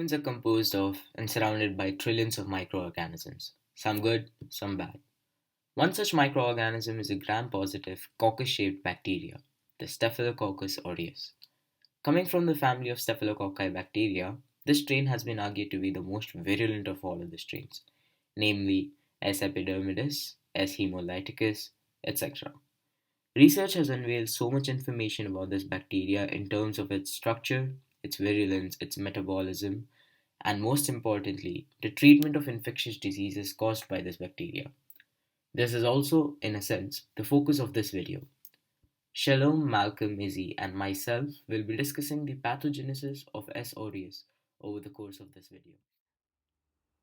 Humans are composed of and surrounded by trillions of microorganisms, some good, some bad. One such microorganism is a gram-positive coccus shaped bacteria, the Staphylococcus aureus. Coming from the family of Staphylococci bacteria, this strain has been argued to be the most virulent of all of the strains, namely S. epidermidis, S. hemolyticus, etc. Research has unveiled so much information about this bacteria in terms of its structure, its virulence, its metabolism, and most importantly, the treatment of infectious diseases caused by this bacteria. This is also, in a sense, the focus of this video. Shalom, Malcolm, Izzy, and myself will be discussing the pathogenesis of S. aureus over the course of this video.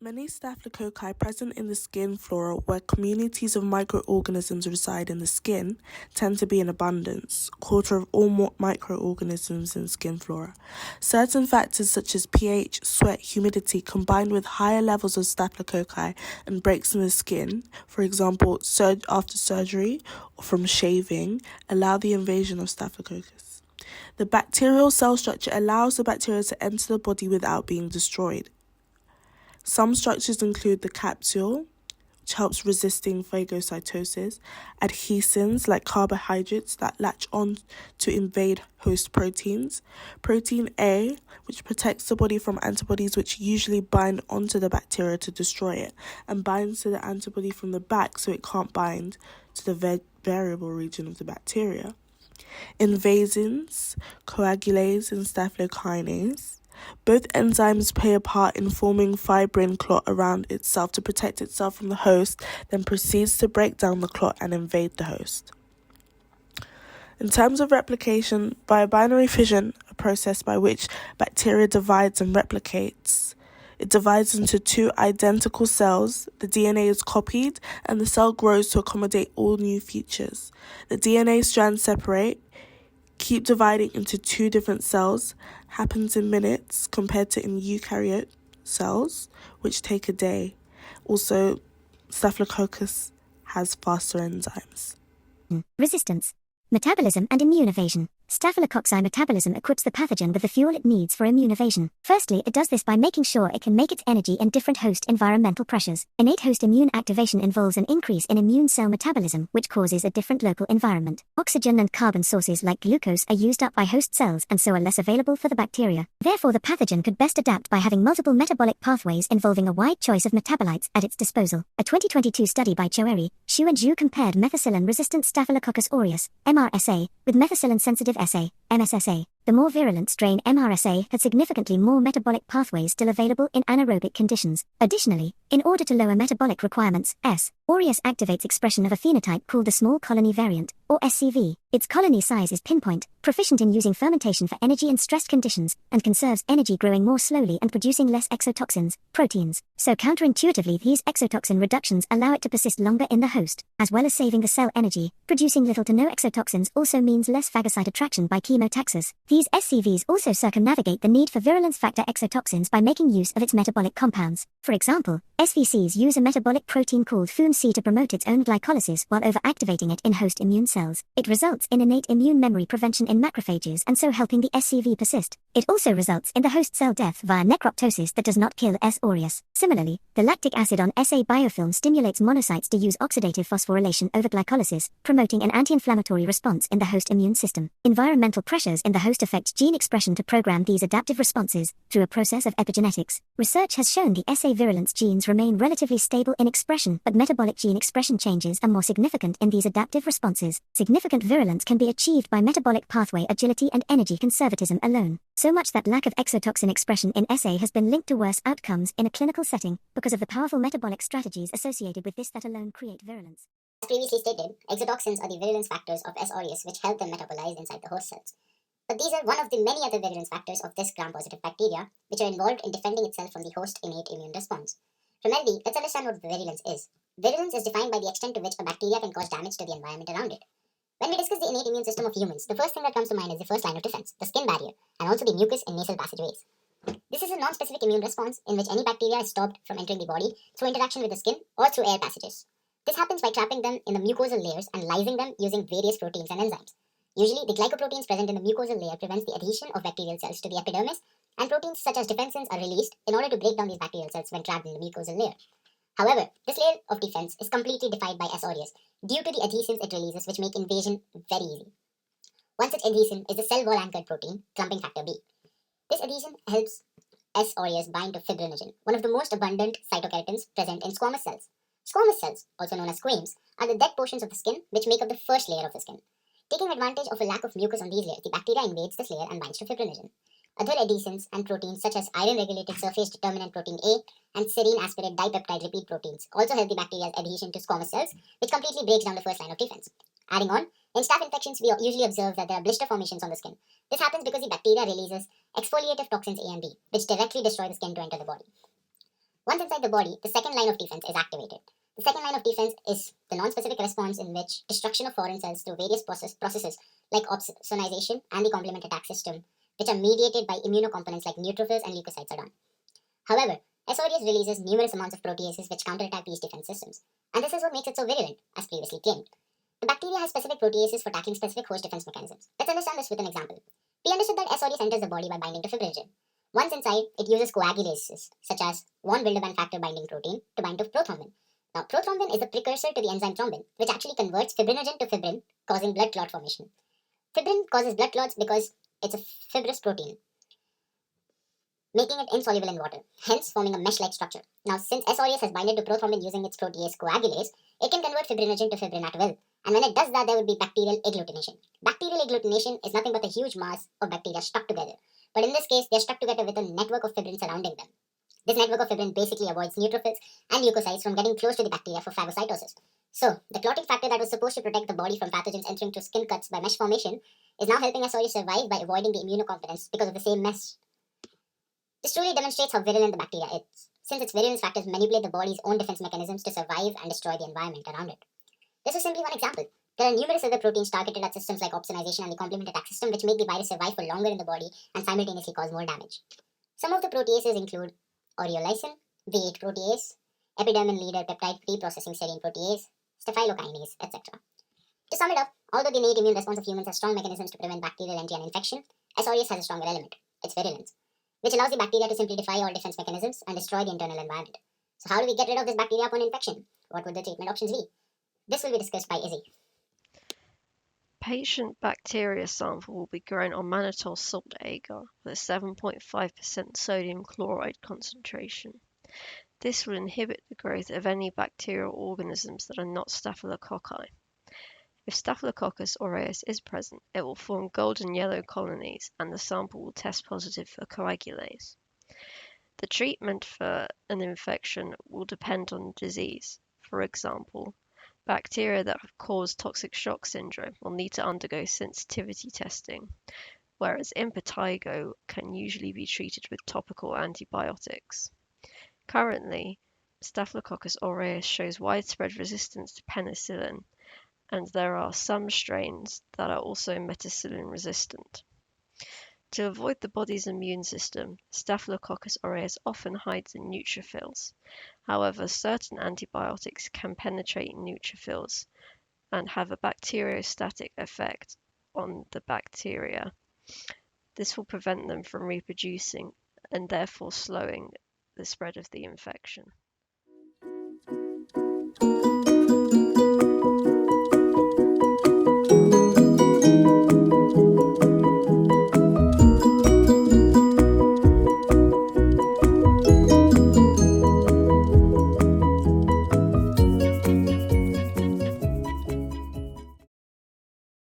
Many staphylococci present in the skin flora where communities of microorganisms reside in the skin tend to be in abundance, quarter of all microorganisms in skin flora. Certain factors such as pH, sweat, humidity combined with higher levels of staphylococci and breaks in the skin, for example after surgery or from shaving, allow the invasion of staphylococcus. The bacterial cell structure allows the bacteria to enter the body without being destroyed. Some structures include the capsule, which helps resisting phagocytosis, adhesins like carbohydrates that latch on to invade host proteins, protein A, which protects the body from antibodies which usually bind onto the bacteria to destroy it, and binds to the antibody from the back so it can't bind to the variable region of the bacteria. Invasins, coagulase, and staphylokinase. Both enzymes play a part in forming fibrin clot around itself to protect itself from the host, then proceeds to break down the clot and invade the host. In terms of replication, by binary fission, a process by which bacteria divides and replicates, it divides into two identical cells, the DNA is copied, and the cell grows to accommodate all new features. The DNA strands separate, keep dividing into two different cells, happens in minutes compared to in eukaryote cells, which take a day. Also, Staphylococcus has faster enzymes. Resistance, metabolism and immune evasion. Staphylococci metabolism equips the pathogen with the fuel it needs for immune evasion. Firstly, it does this by making sure it can make its energy in different host environmental pressures. Innate host immune activation involves an increase in immune cell metabolism, which causes a different local environment. Oxygen and carbon sources like glucose are used up by host cells and so are less available for the bacteria. Therefore, the pathogen could best adapt by having multiple metabolic pathways involving a wide choice of metabolites at its disposal. A 2022 study by Choeri, Xu and Zhu compared methicillin-resistant Staphylococcus aureus, MRSA, with methicillin-sensitive SA, MSSA. The more virulent strain MRSA had significantly more metabolic pathways still available in anaerobic conditions. Additionally, in order to lower metabolic requirements, S. aureus activates expression of a phenotype called the small colony variant, or SCV. Its colony size is pinpoint, proficient in using fermentation for energy in stressed conditions, and conserves energy growing more slowly and producing less exotoxins, proteins. So counterintuitively, these exotoxin reductions allow it to persist longer in the host, as well as saving the cell energy. Producing little to no exotoxins also means less phagocyte attraction by chemotaxis. These SCVs also circumnavigate the need for virulence factor exotoxins by making use of its metabolic compounds. For example, SVCs use a metabolic protein called FUMC to promote its own glycolysis while overactivating it in host immune cells. It results in innate immune memory prevention in macrophages and so helping the SCV persist. It also results in the host cell death via necroptosis that does not kill S. aureus. Similarly, the lactic acid on SA biofilm stimulates monocytes to use oxidative phosphorylation over glycolysis, promoting an anti-inflammatory response in the host immune system. Environmental pressures in the host affect gene expression to program these adaptive responses through a process of epigenetics. Research has shown the SA virulence genes remain relatively stable in expression, but metabolic gene expression changes are more significant in these adaptive responses. Significant virulence can be achieved by metabolic pathway agility and energy conservatism alone. So much that lack of exotoxin expression in SA has been linked to worse outcomes in a clinical setting because of the powerful metabolic strategies associated with this that alone create virulence. As previously stated, exotoxins are the virulence factors of S. aureus which help them metabolize inside the host cells. But these are one of the many other virulence factors of this gram-positive bacteria, which are involved in defending itself from the host innate immune response. Primarily, let's understand what virulence is. Virulence is defined by the extent to which a bacteria can cause damage to the environment around it. When we discuss the innate immune system of humans, the first thing that comes to mind is the first line of defense, the skin barrier, and also the mucus and nasal passageways. This is a non-specific immune response in which any bacteria is stopped from entering the body through interaction with the skin or through air passages. This happens by trapping them in the mucosal layers and lysing them using various proteins and enzymes. Usually, the glycoproteins present in the mucosal layer prevents the adhesion of bacterial cells to the epidermis and proteins such as defensins are released in order to break down these bacterial cells when trapped in the mucosal layer. However, this layer of defense is completely defied by S. aureus due to the adhesins it releases, which make invasion very easy. One such adhesin is the cell wall anchored protein, clumping factor B. This adhesion helps S. aureus bind to fibrinogen, one of the most abundant cytokeratins present in squamous cells. Squamous cells, also known as squames, are the dead portions of the skin which make up the first layer of the skin. Taking advantage of a lack of mucus on these layers, the bacteria invades this layer and binds to fibrinogen. Other adhesins and proteins such as iron-regulated surface determinant protein A and serine aspirate dipeptide repeat proteins also help the bacteria's adhesion to squamous cells, which completely breaks down the first line of defense. Adding on, in staph infections, we usually observe that there are blister formations on the skin. This happens because the bacteria releases exfoliative toxins A and B, which directly destroy the skin to enter the body. Once inside the body, the second line of defense is activated. The second line of defense is the non-specific response in which destruction of foreign cells through various processes like opsonization and the complement attack system, which are mediated by immunocomponents like neutrophils and leukocytes, are done. However, S. aureus releases numerous amounts of proteases which counterattack these defense systems, and this is what makes it so virulent, as previously claimed. The bacteria has specific proteases for tackling specific host defense mechanisms. Let's understand this with an example. We understood that S. aureus enters the body by binding to fibrinogen. Once inside, it uses coagulases, such as von Willebrand factor binding protein, to bind to prothrombin. Now, prothrombin is the precursor to the enzyme thrombin, which actually converts fibrinogen to fibrin, causing blood clot formation. Fibrin causes blood clots because it's a fibrous protein, making it insoluble in water, hence forming a mesh-like structure. Now, since S. aureus has binded to prothrombin using its protease coagulase, it can convert fibrinogen to fibrin at will. And when it does that, there would be bacterial agglutination. Bacterial agglutination is nothing but a huge mass of bacteria stuck together. But in this case, they're stuck together with a network of fibrin surrounding them. This network of fibrin basically avoids neutrophils and leukocytes from getting close to the bacteria for phagocytosis. So, the clotting factor that was supposed to protect the body from pathogens entering through skin cuts by mesh formation is now helping S. aureus survive by avoiding the immunocomponents because of the same mesh. This truly demonstrates how virulent the bacteria is, since its virulence factors manipulate the body's own defense mechanisms to survive and destroy the environment around it. This is simply one example. There are numerous other proteins targeted at systems like opsonization and the complement attack system, which make the virus survive for longer in the body and simultaneously cause more damage. Some of the proteases include aureolysin, V8 protease, epidermal leader peptide preprocessing serine protease, staphylokinase, etc. To sum it up, although the innate immune response of humans has strong mechanisms to prevent bacterial entry and infection, S. aureus has a stronger element, its virulence, which allows the bacteria to simply defy all defense mechanisms and destroy the internal environment. So how do we get rid of this bacteria upon infection? What would the treatment options be? This will be discussed by Izzy. Patient bacteria sample will be grown on mannitol salt agar with a 7.5% sodium chloride concentration. This will inhibit the growth of any bacterial organisms that are not staphylococci. If Staphylococcus aureus is present, it will form golden yellow colonies and the sample will test positive for coagulase. The treatment for an infection will depend on disease. For example, bacteria that have caused toxic shock syndrome will need to undergo sensitivity testing, whereas impetigo can usually be treated with topical antibiotics. Currently, Staphylococcus aureus shows widespread resistance to penicillin, and there are some strains that are also methicillin resistant. To avoid the body's immune system, Staphylococcus aureus often hides in neutrophils. However, certain antibiotics can penetrate neutrophils and have a bacteriostatic effect on the bacteria. This will prevent them from reproducing and therefore slowing the spread of the infection.